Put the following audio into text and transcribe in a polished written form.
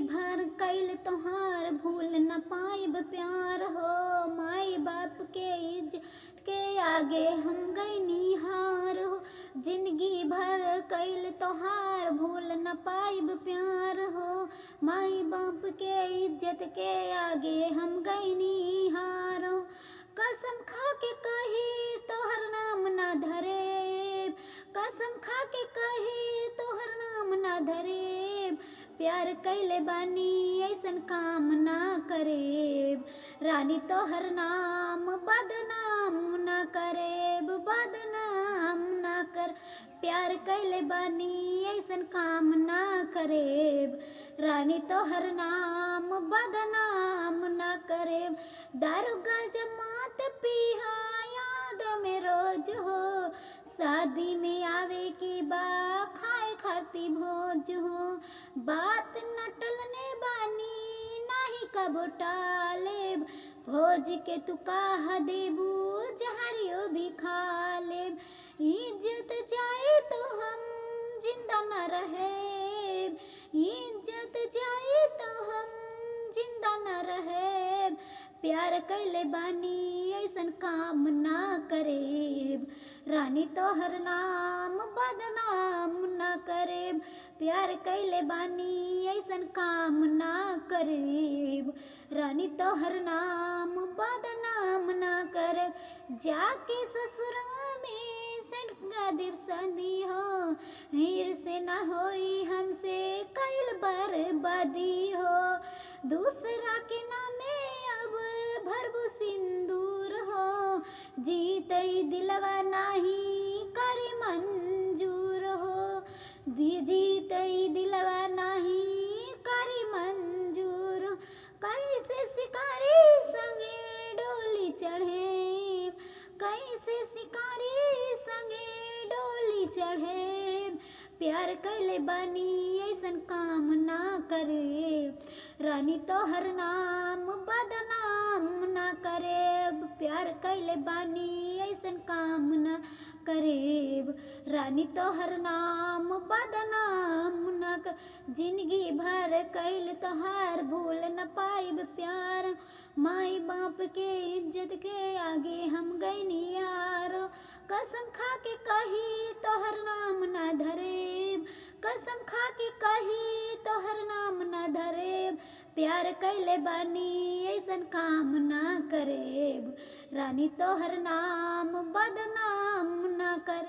भर कैल तोहार भूल न पाइब प्यार हो। माई बाप के इज्जत के आगे हम गइनी हार हो। जिंदगी भर कैल तोहार भूल न पाइब प्यार हो। माई बाप के इज्जत के आगे हम गइनी हार हो। कसम खा के कही तोहर नाम न धरे, कसम खा के कही तोहर नाम न धरे। प्यार कैले बानी ऐसन काम ना करेब, रानी तोहर नाम बदनाम ना करेब, बदनाम ना कर। प्यार कैले बानी ऐसन काम ना करेब, रानी तोहर नाम बदनाम ना करेब। दारू गांजा मत पीहा याद में रोज हो। शादी में आवे की बा खाए खाती भोज हो। बात न टलने बानी नाही कबो टालेब, भोज के तू कहा देबू जहरियो भी खा लेब। इज्जत जाए तो हम जिंदा न रहेब, इज्जत जाए तो हम जिंदा न रहेब। प्यार कैले बानी ऐसन काम ना करेब, रानी तोहर नाम बदनाम ना करेब। प्यार कैले बानी ऐसन काम ना करेब, रानी तोहर नाम बदनाम ना करेब। जाके ससुरा में सेंटरा देव शादी हो, हीर से ना होई हमसे कैल बर्बादी हो। दूसरा के नामे अब भरबू सिंदूर हो, जीतई दिलवा नाही करी मंजूर हो। जीतई दिलवा नाही करी मंजूर। कैसे शिकारी संगे डोली चढ़े, कैसे शिकारी संगे डोली चढ़े। प्यार कैले बानी ऐसन काम ना करे, रानी तोहर नाम बदनाम ना करेब। प्यार कैले बानी ऐसन काम ना करेब, रानी तोहर नाम बदनाम ना कर। जिंदगी भर कैल तोहार भूल न पाइब प्यार। माई बाप के इज्जत के आगे हम गइनी यार। कसम खा के कही तोहर नाम न धरेब, कसम खा के कही तोहर नाम न धरेब। प्यार कैले बानी ऐसन काम ना करेब, रानी तोहर नाम बदनाम ना कर।